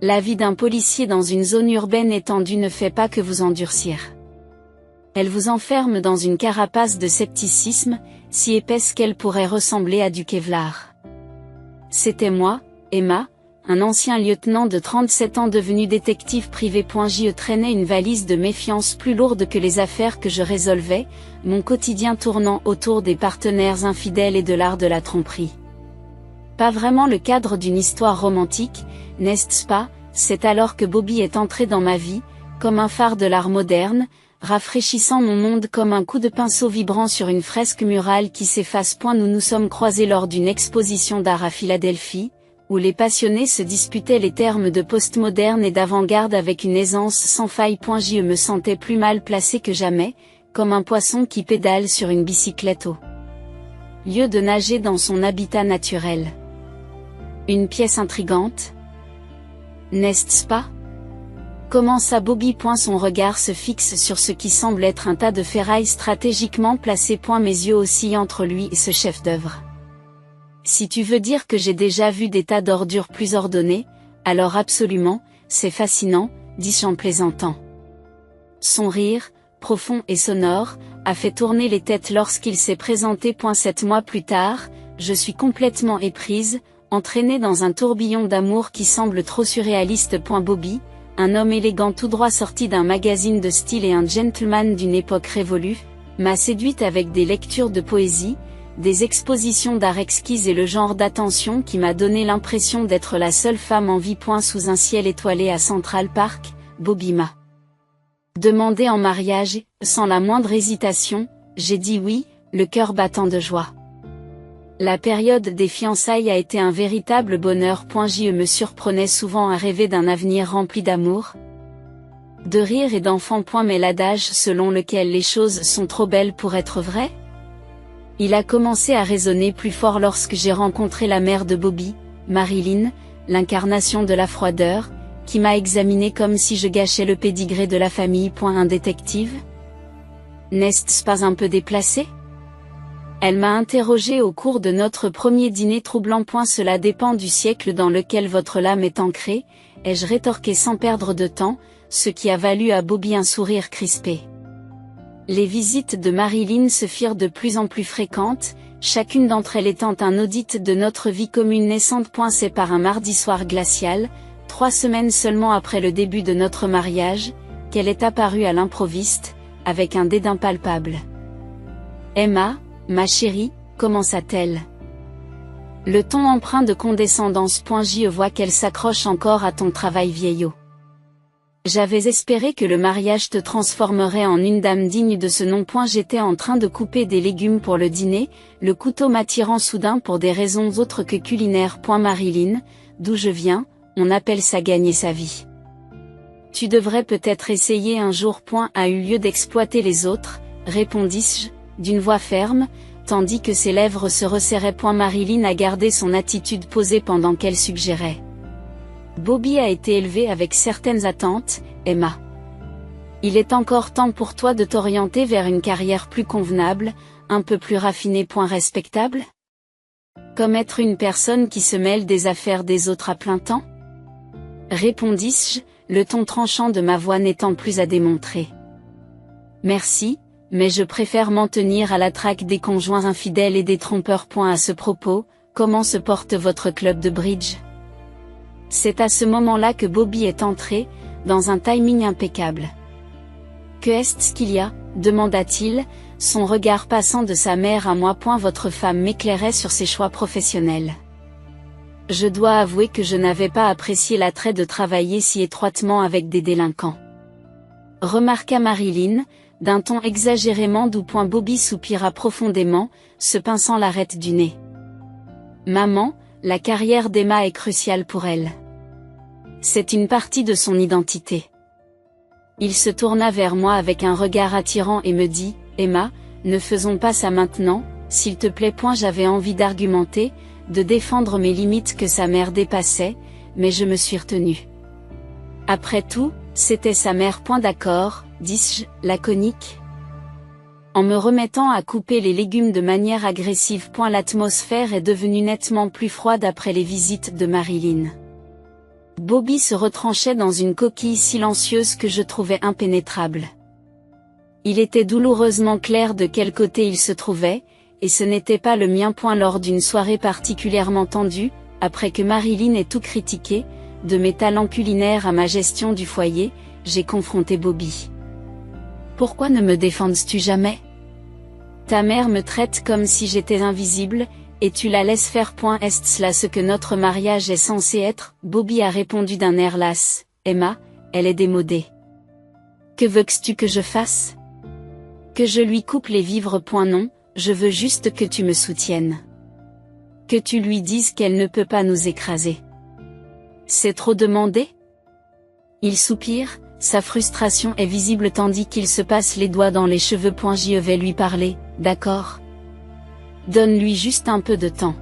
La vie d'un policier dans une zone urbaine étendue ne fait pas que vous endurcir. Elle vous enferme dans une carapace de scepticisme, si épaisse qu'elle pourrait ressembler à du Kevlar. C'était moi, Emma, un ancien lieutenant de 37 ans devenu détective privé. Je traînais une valise de méfiance plus lourde que les affaires que je résolvais, mon quotidien tournant autour des partenaires infidèles et de l'art de la tromperie. Pas vraiment le cadre d'une histoire romantique, n'est-ce pas? C'est alors que Bobby est entré dans ma vie, comme un phare de l'art moderne, rafraîchissant mon monde comme un coup de pinceau vibrant sur une fresque murale qui s'efface. Nous nous sommes croisés lors d'une exposition d'art à Philadelphie, où les passionnés se disputaient les termes de postmoderne et d'avant-garde avec une aisance sans faille. Je me sentais plus mal placé que jamais, comme un poisson qui pédale sur une bicyclette au lieu de nager dans son habitat naturel. Une pièce intrigante, n'est-ce pas? Comment ça? Bobby. Son regard se fixe sur ce qui semble être un tas de ferrailles stratégiquement placées. Mes yeux oscillent entre lui et ce chef-d'œuvre. Si tu veux dire que j'ai déjà vu des tas d'ordures plus ordonnées, alors absolument, c'est fascinant, dis-je en plaisantant. Son rire, profond et sonore, a fait tourner les têtes lorsqu'il s'est présenté. 7 mois plus tard, je suis complètement éprise, entraîné dans un tourbillon d'amour qui semble trop surréaliste. Bobby, un homme élégant tout droit sorti d'un magazine de style et un gentleman d'une époque révolue, m'a séduite avec des lectures de poésie, des expositions d'art exquises et le genre d'attention qui m'a donné l'impression d'être la seule femme en vie. Sous un ciel étoilé à Central Park, Bobby m'a demandé en mariage, sans la moindre hésitation, j'ai dit oui, le cœur battant de joie. La période des fiançailles a été un véritable bonheur. Je me surprenais souvent à rêver d'un avenir rempli d'amour, de rire et d'enfants. Mais l'adage selon lequel les choses sont trop belles pour être vraies? Il a commencé à résonner plus fort lorsque j'ai rencontré la mère de Bobby, Marilyn, l'incarnation de la froideur, qui m'a examiné comme si je gâchais le pédigré de la famille. Un détective? N'est-ce pas un peu déplacé? Elle m'a interrogé au cours de notre premier dîner troublant. Cela dépend du siècle dans lequel votre lame est ancrée, ai-je rétorqué sans perdre de temps, ce qui a valu à Bobby un sourire crispé. Les visites de Marilyn se firent de plus en plus fréquentes, chacune d'entre elles étant un audit de notre vie commune naissante. C'est par un mardi soir glacial, 3 semaines seulement après le début de notre mariage, qu'elle est apparue à l'improviste, avec un dédain palpable. Emma, ma chérie, commença-t-elle. Le ton empreint de condescendance. Je vois qu'elle s'accroche encore à ton travail vieillot. J'avais espéré que le mariage te transformerait en une dame digne de ce nom. J'étais en train de couper des légumes pour le dîner, le couteau m'attirant soudain pour des raisons autres que culinaires. Marilyn, d'où je viens, on appelle ça gagner sa vie. Tu devrais peut-être essayer un jour. A eu lieu d'exploiter les autres, répondis-je, d'une voix ferme, tandis que ses lèvres se resserraient. Marilyn a gardé son attitude posée pendant qu'elle suggérait. Bobby a été élevé avec certaines attentes, Emma. Il est encore temps pour toi de t'orienter vers une carrière plus convenable, un peu plus raffinée. Respectable? Comme être une personne qui se mêle des affaires des autres à plein temps? Répondis-je, le ton tranchant de ma voix n'étant plus à démontrer. Merci, mais je préfère m'en tenir à la traque des conjoints infidèles et des trompeurs. À ce propos, comment se porte votre club de bridge? C'est à ce moment-là que Bobby est entré, dans un timing impeccable. Que est-ce qu'il y a? Demanda-t-il, son regard passant de sa mère à moi. Votre femme m'éclairait sur ses choix professionnels. Je dois avouer que je n'avais pas apprécié l'attrait de travailler si étroitement avec des délinquants. Remarqua Marilyn, d'un ton exagérément doux. Bobby soupira profondément, se pinçant l'arête du nez. Maman, la carrière d'Emma est cruciale pour elle. C'est une partie de son identité. Il se tourna vers moi avec un regard attirant et me dit, Emma, ne faisons pas ça maintenant, s'il te plaît. J'avais envie d'argumenter, de défendre mes limites que sa mère dépassait, mais je me suis retenue. Après tout, c'était sa mère. D'accord, dis-je, laconique. En me remettant à couper les légumes de manière agressive. L'atmosphère est devenue nettement plus froide après les visites de Marilyn. Bobby se retranchait dans une coquille silencieuse que je trouvais impénétrable. Il était douloureusement clair de quel côté il se trouvait, et ce n'était pas le mien. Lors d'une soirée particulièrement tendue, après que Marilyn ait tout critiqué, de mes talents culinaires à ma gestion du foyer, j'ai confronté Bobby. Pourquoi ne me défendes-tu jamais? Ta mère me traite comme si j'étais invisible, et tu la laisses faire. Est-ce là ce que notre mariage est censé être? Bobby a répondu d'un air las. Emma, elle est démodée. Que veux-tu que je fasse? Que je lui coupe les vivres? Non, je veux juste que tu me soutiennes. Que tu lui dises qu'elle ne peut pas nous écraser. C'est trop demandé? Il soupire, sa frustration est visible tandis qu'il se passe les doigts dans les cheveux. Je vais lui parler, d'accord? Donne-lui juste un peu de temps.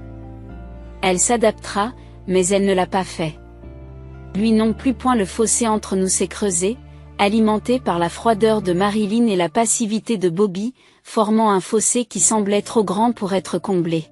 Elle s'adaptera, mais elle ne l'a pas fait. Lui non plus. Le fossé entre nous s'est creusé, alimenté par la froideur de Marilyn et la passivité de Bobby, formant un fossé qui semblait trop grand pour être comblé.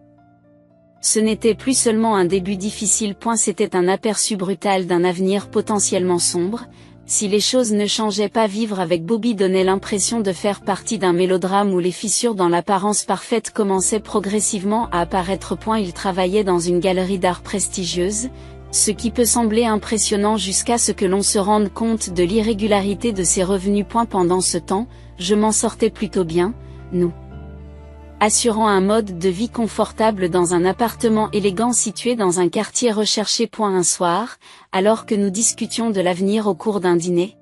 Ce n'était plus seulement un début difficile. C'était un aperçu brutal d'un avenir potentiellement sombre. Si les choses ne changeaient pas, vivre avec Bobby donnait l'impression de faire partie d'un mélodrame où les fissures dans l'apparence parfaite commençaient progressivement à apparaître. Il travaillait dans une galerie d'art prestigieuse, ce qui peut sembler impressionnant jusqu'à ce que l'on se rende compte de l'irrégularité de ses revenus. Pendant ce temps, je m'en sortais plutôt bien, nous assurant un mode de vie confortable dans un appartement élégant situé dans un quartier recherché. Un soir, alors que nous discutions de l'avenir au cours d'un dîner,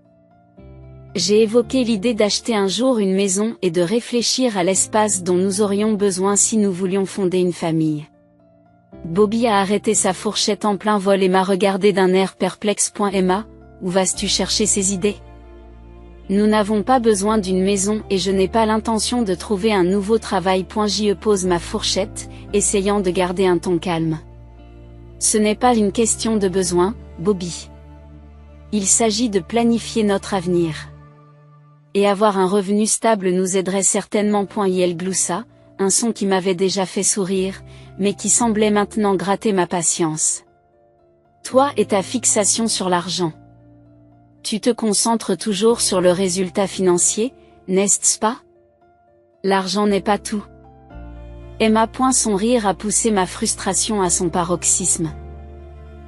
j'ai évoqué l'idée d'acheter un jour une maison et de réfléchir à l'espace dont nous aurions besoin si nous voulions fonder une famille. Bobby a arrêté sa fourchette en plein vol et m'a regardé d'un air perplexe. Emma, où vas-tu chercher ces idées? Nous n'avons pas besoin d'une maison et je n'ai pas l'intention de trouver un nouveau travail. Je pose ma fourchette, essayant de garder un ton calme. Ce n'est pas une question de besoin, Bobby. Il s'agit de planifier notre avenir. Et avoir un revenu stable nous aiderait certainement. Il gloussa, un son qui m'avait déjà fait sourire, mais qui semblait maintenant gratter ma patience. Toi et ta fixation sur l'argent. Tu te concentres toujours sur le résultat financier, n'est-ce pas? L'argent n'est pas tout. Emma. Son rire a poussé ma frustration à son paroxysme.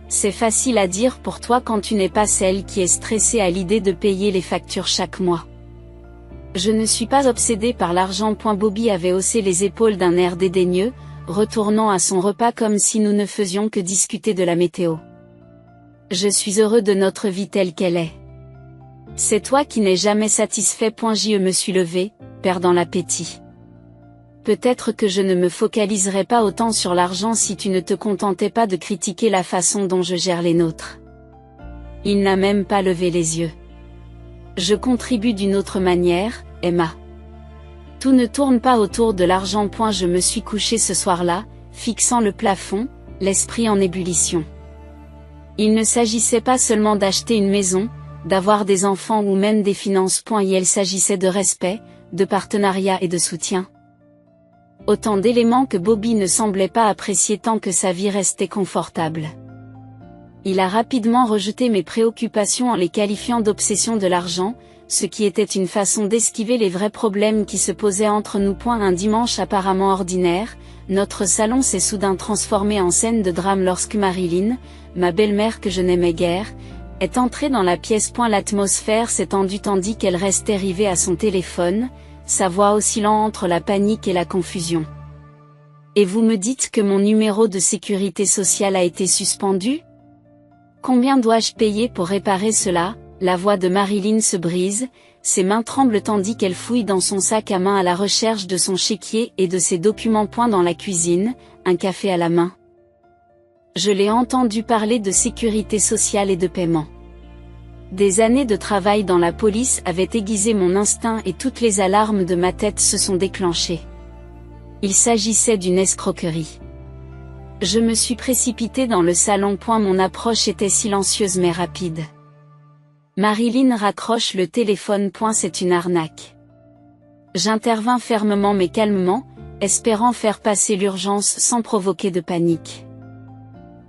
C'est facile à dire pour toi quand tu n'es pas celle qui est stressée à l'idée de payer les factures chaque mois. Je ne suis pas obsédée par l'argent. Bobby avait haussé les épaules d'un air dédaigneux, retournant à son repas comme si nous ne faisions que discuter de la météo. Je suis heureux de notre vie telle qu'elle est. C'est toi qui n'es jamais satisfait. Je me suis levée, perdant l'appétit. Peut-être que je ne me focaliserais pas autant sur l'argent si tu ne te contentais pas de critiquer la façon dont je gère les nôtres. Il n'a même pas levé les yeux. Je contribue d'une autre manière, Emma. Tout ne tourne pas autour de l'argent. Je me suis couchée ce soir-là, fixant le plafond, l'esprit en ébullition. Il ne s'agissait pas seulement d'acheter une maison, d'avoir des enfants ou même des finances. Il s'agissait de respect, de partenariat et de soutien. Autant d'éléments que Bobby ne semblait pas apprécier tant que sa vie restait confortable. Il a rapidement rejeté mes préoccupations en les qualifiant d'obsession de l'argent, ce qui était une façon d'esquiver les vrais problèmes qui se posaient entre nous. Un dimanche apparemment ordinaire, notre salon s'est soudain transformé en scène de drame lorsque Marilyn, ma belle-mère que je n'aimais guère, est entrée dans la pièce. L'atmosphère s'est tendue tandis qu'elle restait rivée à son téléphone, sa voix oscillant entre la panique et la confusion. Et vous me dites que mon numéro de sécurité sociale a été suspendu? Combien dois-je payer pour réparer cela? La voix de Marilyn se brise, ses mains tremblent tandis qu'elle fouille dans son sac à main à la recherche de son chéquier et de ses documents. Dans la cuisine, un café à la main. Je l'ai entendu parler de sécurité sociale et de paiement. Des années de travail dans la police avaient aiguisé mon instinct et toutes les alarmes de ma tête se sont déclenchées. Il s'agissait d'une escroquerie. Je me suis précipitée dans le salon. Mon approche était silencieuse mais rapide. Marilyn raccroche le téléphone. C'est une arnaque. J'intervins fermement mais calmement, espérant faire passer l'urgence sans provoquer de panique.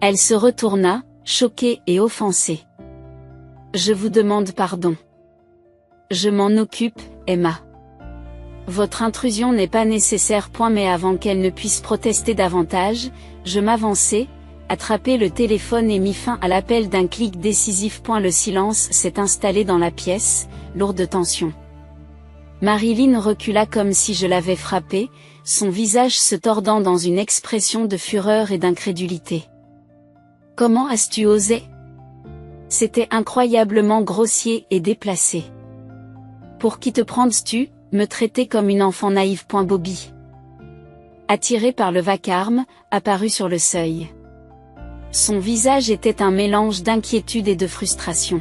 Elle se retourna, choquée et offensée. Je vous demande pardon. Je m'en occupe, Emma. Votre intrusion n'est pas nécessaire. Mais avant qu'elle ne puisse protester davantage, je m'avançai, attrapai le téléphone et mis fin à l'appel d'un clic décisif. Le silence s'est installé dans la pièce, lourde tension. Marilyn recula comme si je l'avais frappée, son visage se tordant dans une expression de fureur et d'incrédulité. Comment as-tu osé? C'était incroyablement grossier et déplacé. Pour qui te prends-tu, me traiter comme une enfant naïve? Bobby, attiré par le vacarme, apparut sur le seuil. Son visage était un mélange d'inquiétude et de frustration.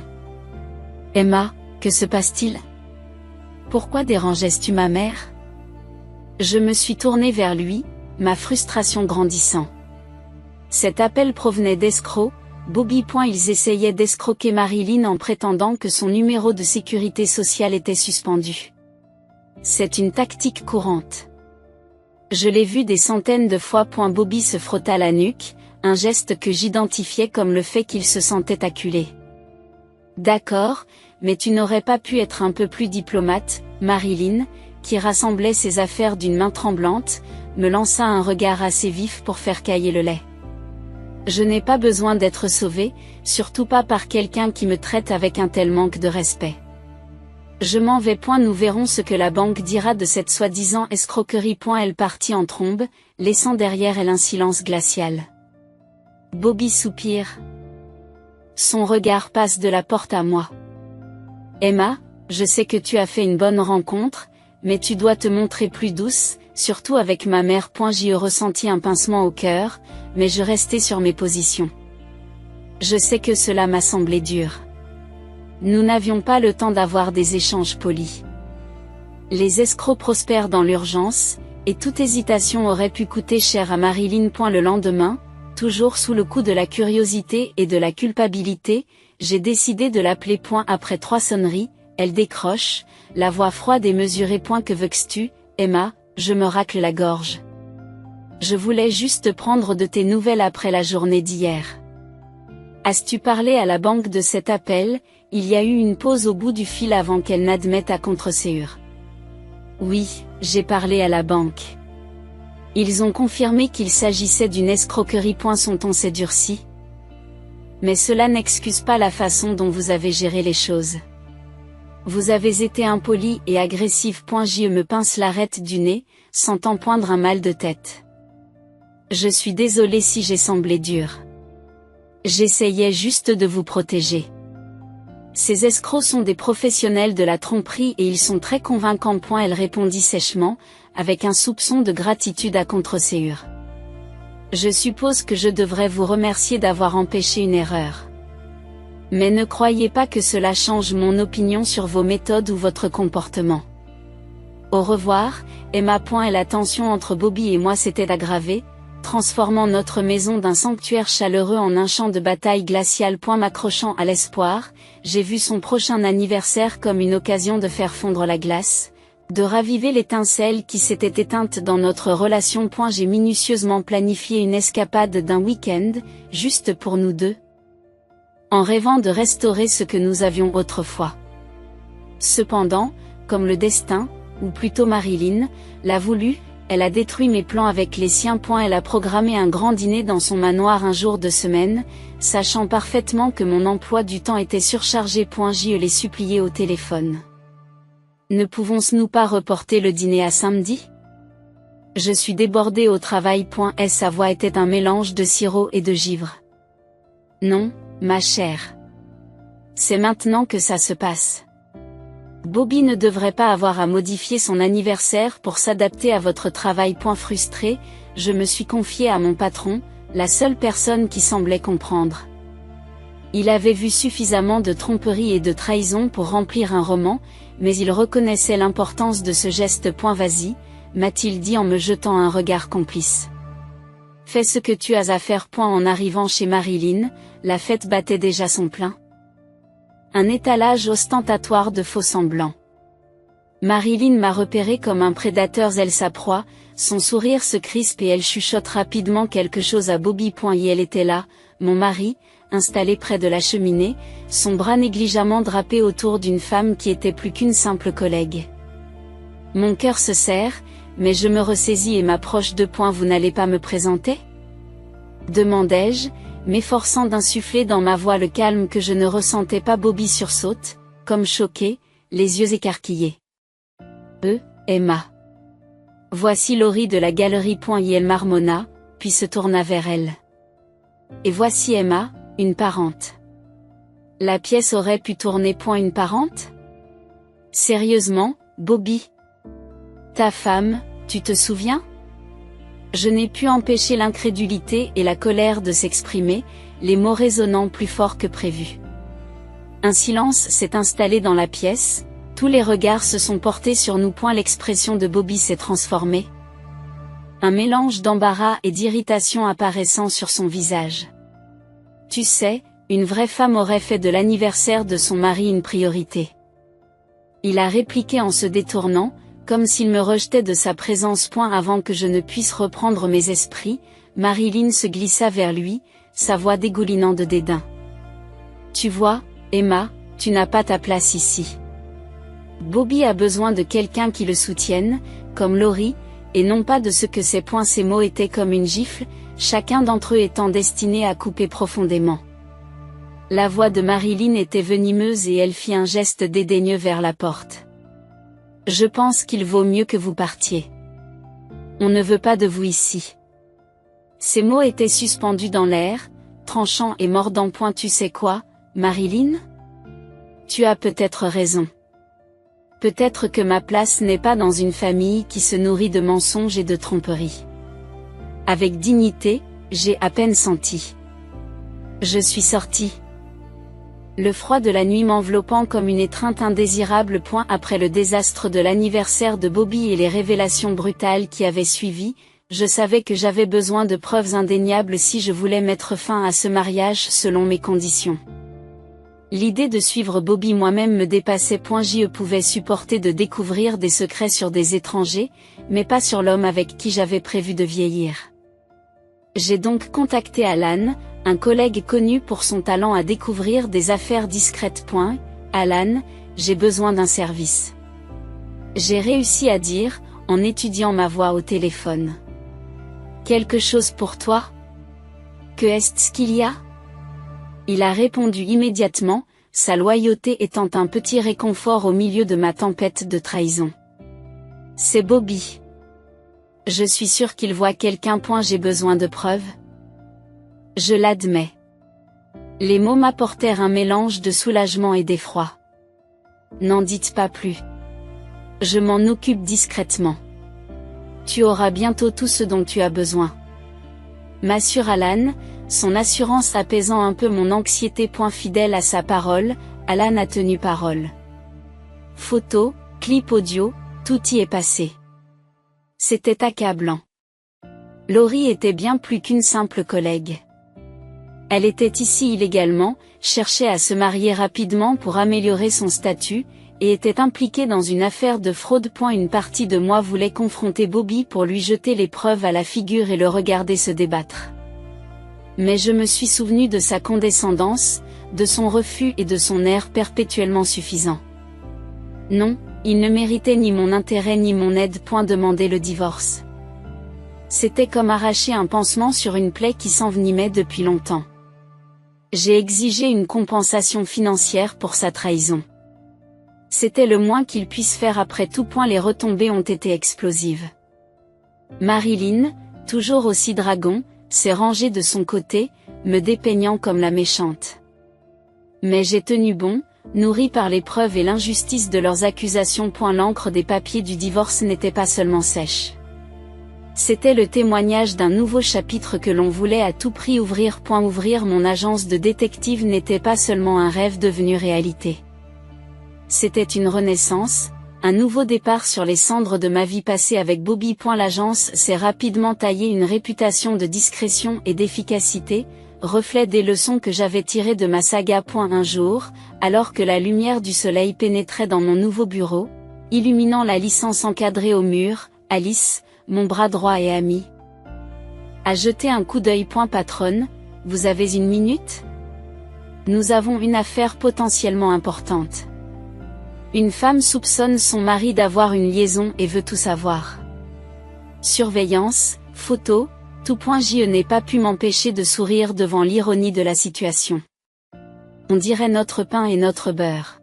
Emma, que se passe-t-il? Pourquoi dérangeais-tu ma mère? Je me suis tournée vers lui, ma frustration grandissant. Cet appel provenait d'escrocs, Bobby. Ils essayaient d'escroquer Marilyn en prétendant que son numéro de sécurité sociale était suspendu. C'est une tactique courante. Je l'ai vu des centaines de fois. Bobby se frotta la nuque, un geste que j'identifiais comme le fait qu'il se sentait acculé. D'accord, mais tu n'aurais pas pu être un peu plus diplomate? Marilyn, qui rassemblait ses affaires d'une main tremblante, me lança un regard assez vif pour faire cailler le lait. Je n'ai pas besoin d'être sauvée, surtout pas par quelqu'un qui me traite avec un tel manque de respect. Je m'en vais. Nous verrons ce que la banque dira de cette soi-disant escroquerie. Elle partit en trombe, laissant derrière elle un silence glacial. Bobby soupire. Son regard passe de la porte à moi. Emma, je sais que tu as fait une bonne rencontre, mais tu dois te montrer plus douce, surtout avec ma mère. J'y ressentis un pincement au cœur, mais je restai sur mes positions. Je sais que cela m'a semblé dur. Nous n'avions pas le temps d'avoir des échanges polis. Les escrocs prospèrent dans l'urgence, et toute hésitation aurait pu coûter cher à Marilyn. Le lendemain, toujours sous le coup de la curiosité et de la culpabilité, j'ai décidé de l'appeler. Après 3 sonneries, elle décroche, la voix froide et mesurée. Que veux-tu, Emma? Je me racle la gorge. Je voulais juste prendre de tes nouvelles après la journée d'hier. As-tu parlé à la banque de cet appel? Il y a eu une pause au bout du fil avant qu'elle n'admette à contre-séure. Oui, j'ai parlé à la banque. Ils ont confirmé qu'il s'agissait d'une escroquerie. Son ton s'est durci. Mais cela n'excuse pas la façon dont vous avez géré les choses. Vous avez été impoli et agressif. Je me pince l'arête du nez, sentant poindre un mal de tête. Je suis désolée si j'ai semblé dur. J'essayais juste de vous protéger. Ces escrocs sont des professionnels de la tromperie et ils sont très convaincants. Elle répondit sèchement, avec un soupçon de gratitude à contre-séure. Je suppose que je devrais vous remercier d'avoir empêché une erreur. Mais ne croyez pas que cela change mon opinion sur vos méthodes ou votre comportement. Au revoir, Emma. Et la tension entre Bobby et moi s'était aggravée, transformant notre maison d'un sanctuaire chaleureux en un champ de bataille glacial. M'accrochant à l'espoir, j'ai vu son prochain anniversaire comme une occasion de faire fondre la glace, de raviver l'étincelle qui s'était éteinte dans notre relation. J'ai minutieusement planifié une escapade d'un week-end, juste pour nous deux, en rêvant de restaurer ce que nous avions autrefois. Cependant, comme le destin, ou plutôt Marilyn, l'a voulu, elle a détruit mes plans avec les siens. Elle a programmé un grand dîner dans son manoir un jour de semaine, sachant parfaitement que mon emploi du temps était surchargé. Je l'ai supplié au téléphone. Ne pouvons-nous pas reporter le dîner à samedi? Je suis débordée au travail. Sa voix était un mélange de sirop et de givre. Non, ma chère. C'est maintenant que ça se passe. Bobby ne devrait pas avoir à modifier son anniversaire pour s'adapter à votre travail. Frustré, je me suis confiée à mon patron, la seule personne qui semblait comprendre. Il avait vu suffisamment de tromperie et de trahison pour remplir un roman, mais il reconnaissait l'importance de ce geste. Vas-y, m'a-t-il dit en me jetant un regard complice. Fais ce que tu as à faire. En arrivant chez Marilyn, la fête battait déjà son plein. Un étalage ostentatoire de faux-semblants. Marilyn m'a repéré comme un prédateur. Elle sa proie, son sourire se crispe et elle chuchote rapidement quelque chose à Bobby. Et elle était là, mon mari, installé près de la cheminée, son bras négligemment drapé autour d'une femme qui était plus qu'une simple collègue. Mon cœur se serre, mais je me ressaisis et m'approche de point. Vous n'allez pas me présenter ? Demandai-je, m'efforçant d'insuffler dans ma voix le calme que je ne ressentais pas. Bobby sursaute, comme choqué, les yeux écarquillés. Emma. Voici Laurie de la galerie. Il marmonna, puis se tourna vers elle. Et voici Emma, une parente. La pièce aurait pu tourner. Une parente ? Sérieusement, Bobby ? Ta femme, tu te souviens ? Je n'ai pu empêcher l'incrédulité et la colère de s'exprimer, les mots résonnant plus fort que prévu. Un silence s'est installé dans la pièce, tous les regards se sont portés sur nous. L'expression de Bobby s'est transformée. Un mélange d'embarras et d'irritation apparaissant sur son visage. Tu sais, une vraie femme aurait fait de l'anniversaire de son mari une priorité. Il a répliqué en se détournant, comme s'il me rejetait de sa présence. Avant que je ne puisse reprendre mes esprits, Marilyn se glissa vers lui, sa voix dégoulinant de dédain. Tu vois, Emma, tu n'as pas ta place ici. Bobby a besoin de quelqu'un qui le soutienne, comme Laurie, et non pas de ce que ses poings. Ces mots étaient comme une gifle, chacun d'entre eux étant destiné à couper profondément. La voix de Marilyn était venimeuse et elle fit un geste dédaigneux vers la porte. Je pense qu'il vaut mieux que vous partiez. On ne veut pas de vous ici. Ces mots étaient suspendus dans l'air, tranchants et mordants. Tu sais quoi, Marilyn ? Tu as peut-être raison. Peut-être que ma place n'est pas dans une famille qui se nourrit de mensonges et de tromperies. Avec dignité, j'ai à peine senti. Je suis sortie. Le froid de la nuit m'enveloppant comme une étreinte indésirable. Après le désastre de l'anniversaire de Bobby et les révélations brutales qui avaient suivi, je savais que j'avais besoin de preuves indéniables si je voulais mettre fin à ce mariage selon mes conditions. L'idée de suivre Bobby moi-même me dépassait. Je pouvais supporter de découvrir des secrets sur des étrangers, mais pas sur l'homme avec qui j'avais prévu de vieillir. J'ai donc contacté Alan, un collègue connu pour son talent à découvrir des affaires discrètes. Alan, j'ai besoin d'un service. J'ai réussi à dire, en étudiant ma voix au téléphone. Quelque chose pour toi ? Que est-ce qu'il y a ? Il a répondu immédiatement, sa loyauté étant un petit réconfort au milieu de ma tempête de trahison. C'est Bobby. Je suis sûre qu'il voit quelqu'un. J'ai besoin de preuves. Je l'admets. Les mots m'apportèrent un mélange de soulagement et d'effroi. N'en dites pas plus. Je m'en occupe discrètement. Tu auras bientôt tout ce dont tu as besoin. M'assure Alan, son assurance apaisant un peu mon anxiété. Fidèle à sa parole, Alan a tenu parole. Photos, clips audio, tout y est passé. C'était accablant. Laurie était bien plus qu'une simple collègue. Elle était ici illégalement, cherchait à se marier rapidement pour améliorer son statut, et était impliquée dans une affaire de fraude. Une partie de moi voulait confronter Bobby pour lui jeter les preuves à la figure et le regarder se débattre. Mais je me suis souvenu de sa condescendance, de son refus et de son air perpétuellement suffisant. Non, il ne méritait ni mon intérêt ni mon aide. Demander le divorce. C'était comme arracher un pansement sur une plaie qui s'envenimait depuis longtemps. J'ai exigé une compensation financière pour sa trahison. C'était le moins qu'il puisse faire. Après tout. Les retombées ont été explosives. Marilyn, toujours aussi dragon, s'est rangée de son côté, me dépeignant comme la méchante. Mais j'ai tenu bon, nourri par les preuves et l'injustice de leurs accusations. L'encre des papiers du divorce n'était pas seulement sèche. C'était le témoignage d'un nouveau chapitre que l'on voulait à tout prix ouvrir. Ouvrir mon agence de détective n'était pas seulement un rêve devenu réalité. C'était une renaissance, un nouveau départ sur les cendres de ma vie passée avec Bobby. L'agence s'est rapidement taillée une réputation de discrétion et d'efficacité, reflet des leçons que j'avais tirées de ma saga. Un jour, alors que la lumière du soleil pénétrait dans mon nouveau bureau, illuminant la licence encadrée au mur, Alice, mon bras droit et ami, a jeté un coup d'œil. Patronne, vous avez une minute ? Nous avons une affaire potentiellement importante. Une femme soupçonne son mari d'avoir une liaison et veut tout savoir. Surveillance, photos, tout point. Je n'ai pas pu m'empêcher de sourire devant l'ironie de la situation. On dirait notre pain et notre beurre.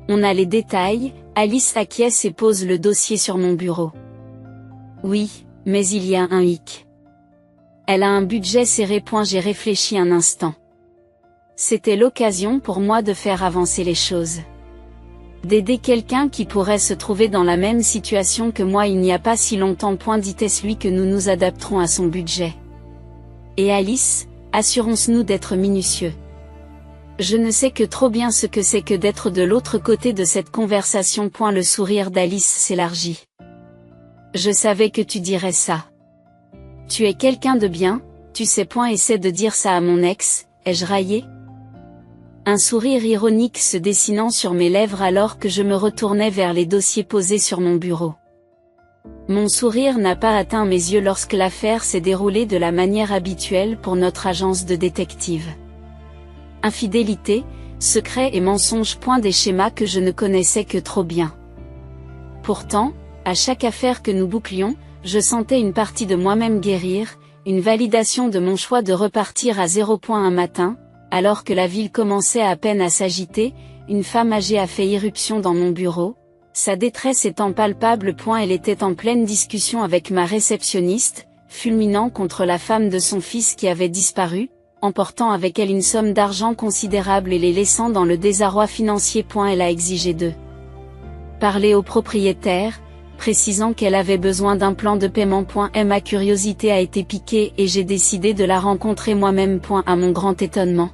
On a les détails. Alice acquiesce et pose le dossier sur mon bureau. Oui, mais il y a un hic. Elle a un budget serré. J'ai réfléchi un instant. C'était l'occasion pour moi de faire avancer les choses. D'aider quelqu'un qui pourrait se trouver dans la même situation que moi il n'y a pas si longtemps. Dit-elle lui que nous nous adapterons à son budget. Et Alice, assurons-nous d'être minutieux. Je ne sais que trop bien ce que c'est que d'être de l'autre côté de cette conversation. Le sourire d'Alice s'élargit. Je savais que tu dirais ça. Tu es quelqu'un de bien, tu sais. Essaie de dire ça à mon ex, ai-je raillé? Un sourire ironique se dessinant sur mes lèvres alors que je me retournais vers les dossiers posés sur mon bureau. Mon sourire n'a pas atteint mes yeux lorsque l'affaire s'est déroulée de la manière habituelle pour notre agence de détective. Infidélité, secret et mensonge. Des schémas que je ne connaissais que trop bien. Pourtant, à chaque affaire que nous bouclions, je sentais une partie de moi-même guérir, une validation de mon choix de repartir à 0. Un matin, alors que la ville commençait à peine à s'agiter, une femme âgée a fait irruption dans mon bureau, sa détresse étant palpable. Elle était en pleine discussion avec ma réceptionniste, fulminant contre la femme de son fils qui avait disparu, emportant avec elle une somme d'argent considérable et les laissant dans le désarroi financier. Elle a exigé de parler au propriétaire, précisant qu'elle avait besoin d'un plan de paiement. Ma curiosité a été piquée et j'ai décidé de la rencontrer moi-même. À mon grand étonnement,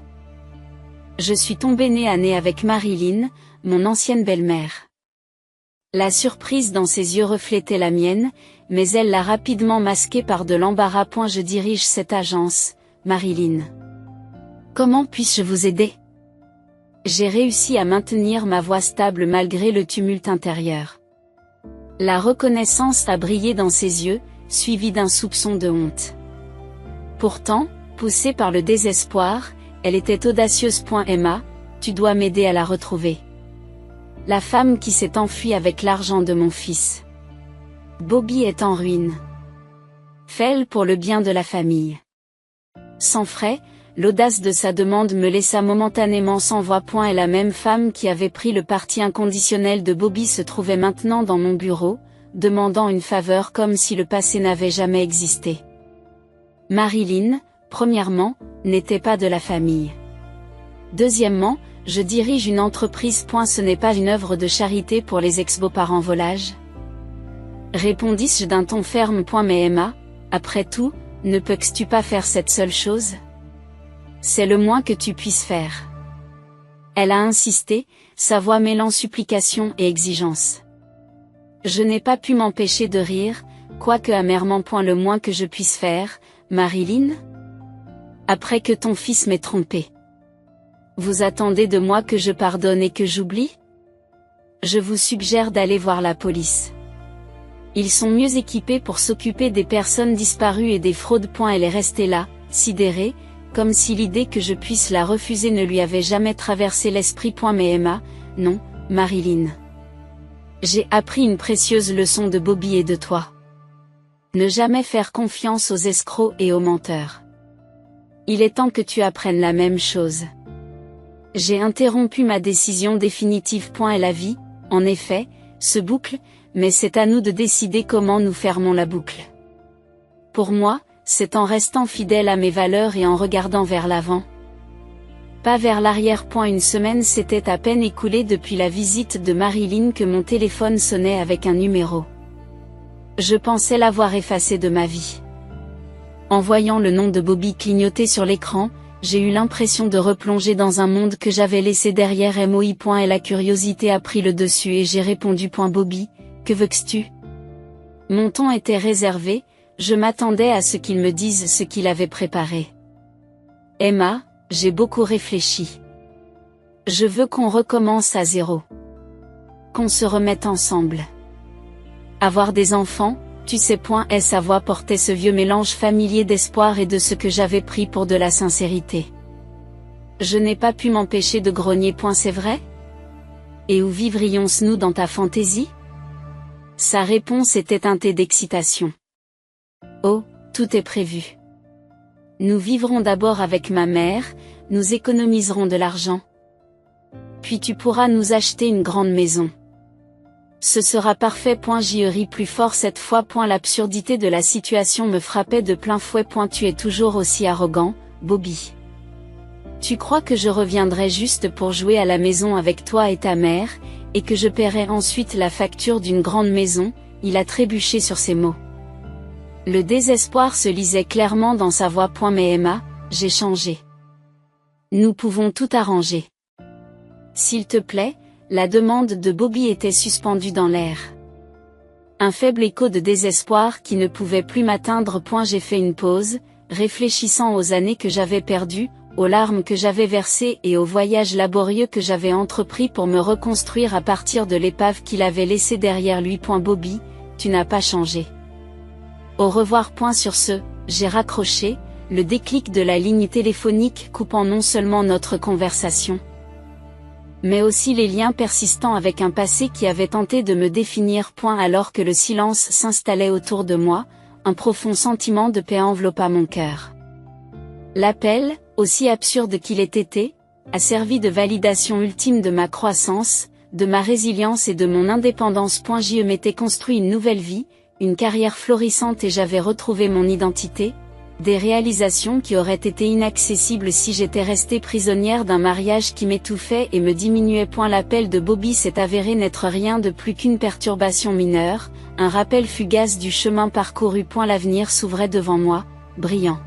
je suis tombée nez à nez avec Marilyn, mon ancienne belle-mère. La surprise dans ses yeux reflétait la mienne, mais elle l'a rapidement masquée par de l'embarras. Je dirige cette agence, Marilyn. Comment puis-je vous aider? J'ai réussi à maintenir ma voix stable malgré le tumulte intérieur. La reconnaissance a brillé dans ses yeux, suivie d'un soupçon de honte. Pourtant, poussée par le désespoir, elle était audacieuse. Emma, tu dois m'aider à la retrouver. La femme qui s'est enfuie avec l'argent de mon fils. Bobby est en ruine. Fais-le pour le bien de la famille. Sans frais, l'audace de sa demande me laissa momentanément sans voix. Et la même femme qui avait pris le parti inconditionnel de Bobby se trouvait maintenant dans mon bureau, demandant une faveur comme si le passé n'avait jamais existé. Marilyn, premièrement, n'était pas de la famille. Deuxièmement, je dirige une entreprise. Ce n'est pas une œuvre de charité pour les ex-beaux-parents volages? Répondis-je d'un ton ferme. Mais Emma, après tout, ne peux-tu pas faire cette seule chose? C'est le moins que tu puisses faire. Elle a insisté, sa voix mêlant supplication et exigence. Je n'ai pas pu m'empêcher de rire, quoique amèrement. Le moins que je puisse faire, Marilyn? Après que ton fils m'ait trompé. Vous attendez de moi que je pardonne et que j'oublie? Je vous suggère d'aller voir la police. Ils sont mieux équipés pour s'occuper des personnes disparues et des fraudes. Elle est restée là, sidérée, comme si l'idée que je puisse la refuser ne lui avait jamais traversé l'esprit. Mais Emma, non, Marilyn. J'ai appris une précieuse leçon de Bobby et de toi. Ne jamais faire confiance aux escrocs et aux menteurs. Il est temps que tu apprennes la même chose. J'ai interrompu ma décision définitive. Et la vie, en effet, se boucle, mais c'est à nous de décider comment nous fermons la boucle. Pour moi, c'est en restant fidèle à mes valeurs et en regardant vers l'avant. Pas vers l'arrière. Une semaine s'était à peine écoulée depuis la visite de Marilyn que mon téléphone sonnait avec un numéro. Je pensais l'avoir effacé de ma vie. En voyant le nom de Bobby clignoter sur l'écran, j'ai eu l'impression de replonger dans un monde que j'avais laissé derrière moi. Et la curiosité a pris le dessus et j'ai répondu. Bobby, que veux-tu? Mon ton était réservé, je m'attendais à ce qu'il me dise ce qu'il avait préparé. Emma, j'ai beaucoup réfléchi. Je veux qu'on recommence à 0. Qu'on se remette ensemble. Avoir des enfants, tu sais. Et sa voix portait ce vieux mélange familier d'espoir et de ce que j'avais pris pour de la sincérité. Je n'ai pas pu m'empêcher de grogner. C'est vrai? Et où vivrions-nous dans ta fantaisie? Sa réponse était teintée d'excitation. Oh, tout est prévu. Nous vivrons d'abord avec ma mère, nous économiserons de l'argent. Puis tu pourras nous acheter une grande maison. Ce sera parfait. J'y ris plus fort cette fois. L'absurdité de la situation me frappait de plein fouet. Tu es toujours aussi arrogant, Bobby. Tu crois que je reviendrai juste pour jouer à la maison avec toi et ta mère, et que je paierai ensuite la facture d'une grande maison? Il a trébuché sur ces mots. Le désespoir se lisait clairement dans sa voix. Mais Emma, j'ai changé. Nous pouvons tout arranger. S'il te plaît. La demande de Bobby était suspendue dans l'air. Un faible écho de désespoir qui ne pouvait plus m'atteindre. J'ai fait une pause, réfléchissant aux années que j'avais perdues, aux larmes que j'avais versées et au voyage laborieux que j'avais entrepris pour me reconstruire à partir de l'épave qu'il avait laissée derrière lui. Bobby, tu n'as pas changé. Au revoir. Sur ce, j'ai raccroché, le déclic de la ligne téléphonique coupant non seulement notre conversation, mais aussi les liens persistants avec un passé qui avait tenté de me définir. Alors que le silence s'installait autour de moi, un profond sentiment de paix enveloppa mon cœur. L'appel, aussi absurde qu'il ait été, a servi de validation ultime de ma croissance, de ma résilience et de mon indépendance. Je m'étais construit une nouvelle vie, une carrière florissante et j'avais retrouvé mon identité, des réalisations qui auraient été inaccessibles si j'étais restée prisonnière d'un mariage qui m'étouffait et me diminuait. L'appel de Bobby s'est avéré n'être rien de plus qu'une perturbation mineure, un rappel fugace du chemin parcouru. L'avenir s'ouvrait devant moi, brillant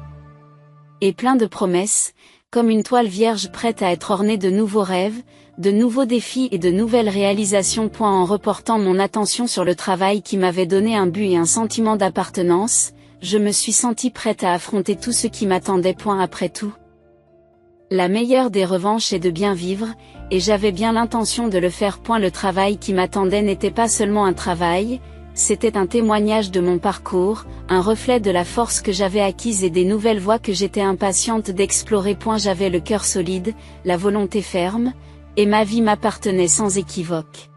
et plein de promesses, comme une toile vierge prête à être ornée de nouveaux rêves, de nouveaux défis et de nouvelles réalisations. En reportant mon attention sur le travail qui m'avait donné un but et un sentiment d'appartenance, je me suis sentie prête à affronter tout ce qui m'attendait. Après tout, la meilleure des revanches est de bien vivre, et j'avais bien l'intention de le faire. Le travail qui m'attendait n'était pas seulement un travail, c'était un témoignage de mon parcours, un reflet de la force que j'avais acquise et des nouvelles voies que j'étais impatiente d'explorer. J'avais le cœur solide, la volonté ferme, et ma vie m'appartenait sans équivoque.